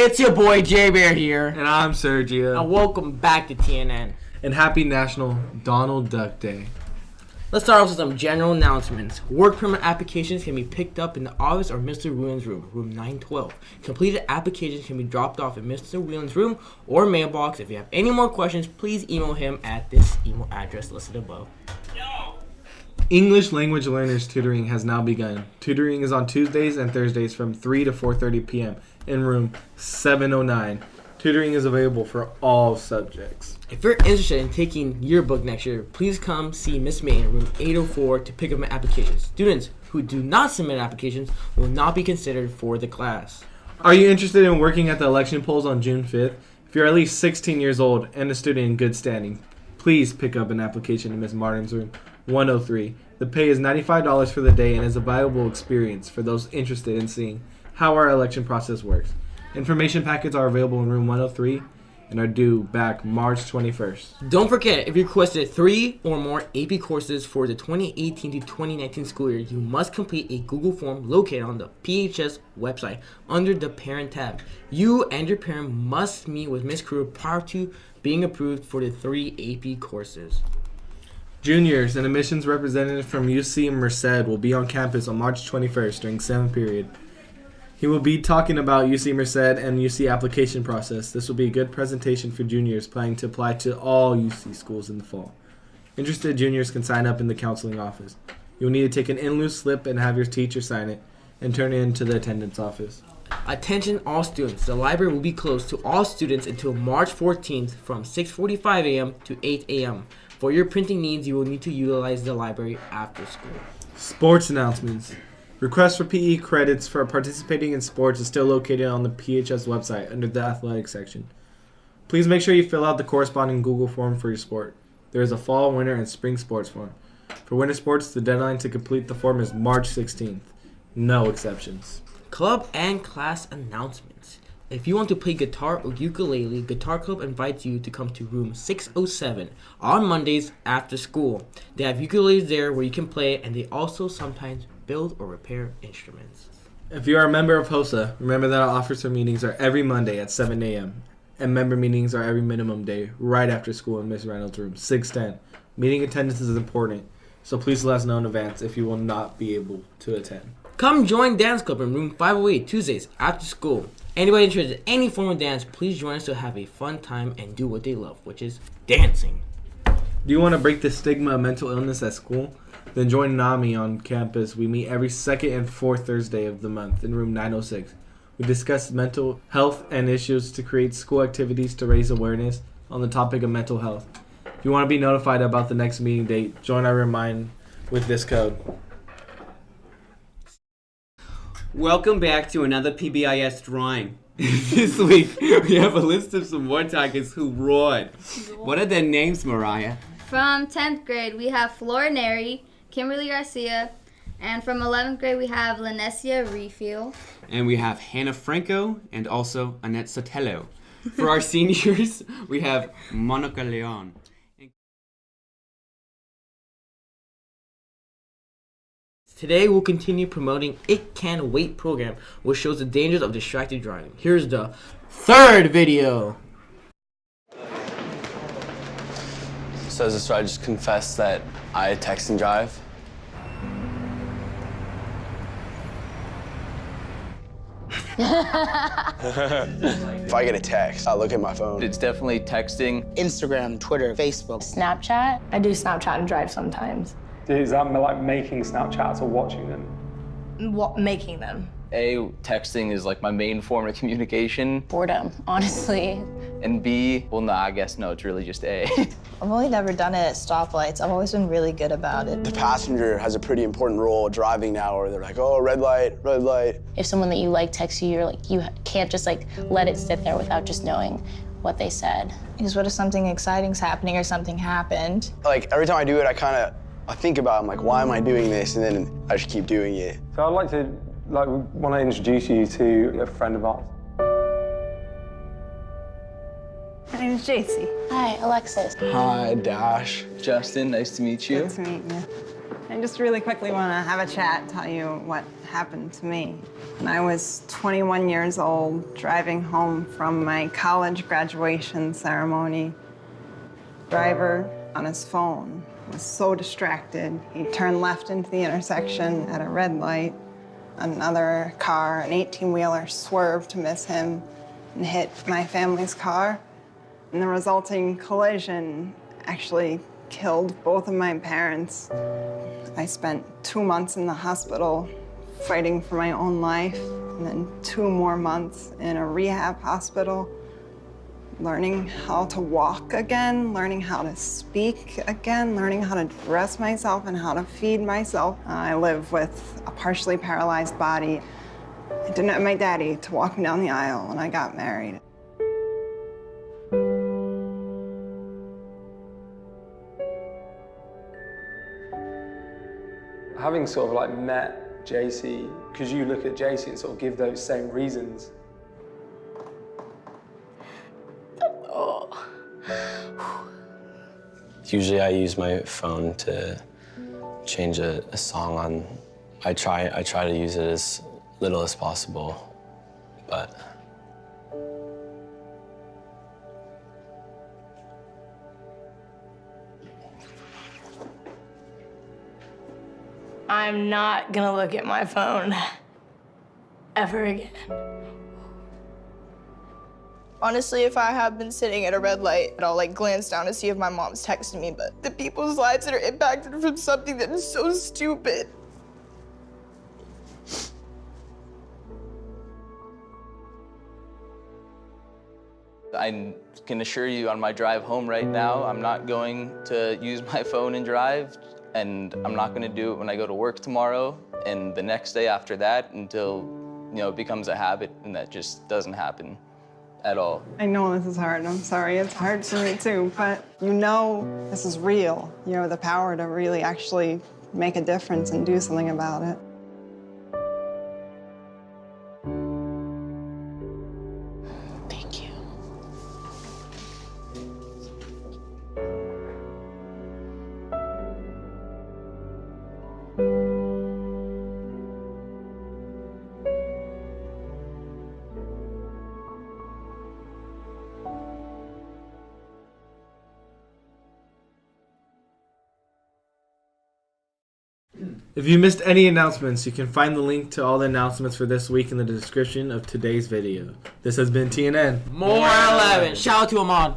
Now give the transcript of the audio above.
It's your boy J Bear here, And I'm Sergio. and welcome back to TNN. And happy National Donald Duck Day. Let's start off with some general announcements. Work permit applications can be picked up in the office or Mr. Whelan's room, room 912. Completed applications can be dropped off in Mr. Whelan's room or mailbox. If you have any more questions, please email him at this email address listed above. English language learners tutoring has now begun. Tutoring is on Tuesdays and Thursdays from 3 to 4:30 p.m. in room 709. Tutoring is available for all subjects. If you're interested in taking yearbook next year, please come see Miss May in room 804 to pick up my applications. Students who do not submit applications will not be considered for the class. Are you interested in working at the election polls on June 5th? If you're at least 16 years old and a student in good standing, please pick up an application in Ms. Martin's room 103. The pay is $95 for the day and is a valuable experience for those interested in seeing how our election process works. Information packets are available in room 103 and are due back March 21st. Don't forget, if you requested 3 or more AP courses for the 2018 to 2019 school year, you must complete a Google form located on the PHS website under the Parent tab. You and your parent must meet with Ms. Crew prior to being approved for the 3 AP courses. Juniors, an admissions representative from UC Merced will be on campus on March 21st during 7th period. He will be talking about UC Merced and UC application process. This will be a good presentation for juniors planning to apply to all UC schools in the fall. Interested juniors can sign up in the counseling office. You'll need to take an in-lieu slip and have your teacher sign it and turn it into the attendance office. Attention all students. The library will be closed to all students until March 14th from 6:45 a.m. to 8 a.m. For your printing needs, you will need to utilize the library after school. Sports announcements. Request for PE credits for participating in sports is still located on the PHS website under the athletics section. Please make sure you fill out the corresponding Google form for your sport. There is a fall, winter, and spring sports form. For winter sports, the deadline to complete the form is March 16th. No exceptions. Club and class announcements. If you want to play guitar or ukulele, Guitar Club invites you to come to room 607 on Mondays after school. They have ukuleles there where you can play, and they also sometimes build or repair instruments. If you are a member of HOSA, remember that our officer meetings are every Monday at 7 a.m. and member meetings are every minimum day right after school in Ms. Reynolds' room 610. Meeting attendance is important, so please let us know in advance if you will not be able to attend. Come join Dance Club in room 508 Tuesdays after school. Anybody interested in any form of dance, please join us to have a fun time and do what they love, which is dancing. Do you want to break the stigma of mental illness at school? Then join NAMI on campus. We meet every second and fourth Thursday of the month in room 906. We discuss mental health and issues to create school activities to raise awareness on the topic of mental health. If you want to be notified about the next meeting date, join our Remind with this code. Welcome back to another PBIS drawing. This week, we have a list of some war targets who roared. What are their names, Mariah? From 10th grade, we have Flora Neri, Kimberly Garcia, and from 11th grade, we have Lanessia Refiel. And we have Hannah Franco and also Annette Sotelo. For our seniors, we have Monica Leon. Today we'll continue promoting It Can Wait program, which shows the dangers of distracted driving. Here's the third video. So I just confess that I text and drive. If I get a text, I'll look at my phone. It's definitely texting. Instagram, Twitter, Facebook. Snapchat. I do Snapchat and drive sometimes. Is that like making Snapchats or watching them? Making them. A, texting is like my main form of communication. Boredom, honestly. And B, well, no, I guess no, it's really just A. I've only never done it at stoplights. I've always been really good about it. The passenger has a pretty important role driving now, where they're like, oh, red light, red light. If someone that you like texts you, you can't just let it sit there without just knowing what they said. Because what if something exciting's happening or something happened? Like every time I do it, I think about, I'm like, why am I doing this? And then I just keep doing it. So I'd like to, want to introduce you to a friend of ours. My name is JC. Hi, Alexis. Hi, Dash. Justin, nice to meet you. Good to meet you. I just really quickly want to have a chat, tell you what happened to me. When I was 21 years old, driving home from my college graduation ceremony, driver on his phone was so distracted, he turned left into the intersection at a red light. Another car, an 18-wheeler, swerved to miss him and hit my family's car. And the resulting collision actually killed both of my parents. I spent 2 months in the hospital fighting for my own life, and then 2 more months in a rehab hospital, learning how to walk again, learning how to speak again, learning how to dress myself and how to feed myself. I live with a partially paralyzed body. I didn't have my daddy to walk me down the aisle when I got married. Having sort of like met JC, because you look at JC and sort of give those same reasons. Usually I use my phone to change a song on. I try to use it as little as possible, but I'm not gonna look at my phone ever again. Honestly, if I have been sitting at a red light, I'll like glance down to see if my mom's texting me, but the people's lives that are impacted from something that is so stupid. I can assure you on my drive home right now, I'm not going to use my phone and drive, and I'm not going to do it when I go to work tomorrow and the next day after that until, you know, it becomes a habit, and that just doesn't happen at all. I know this is hard, I'm sorry, it's hard for me too, but you know this is real. You have the power to really actually make a difference and do something about it. Thank you. If you missed any announcements, you can find the link to all the announcements for this week in the description of today's video. This has been TNN. More 11. Shout out to Ahmad.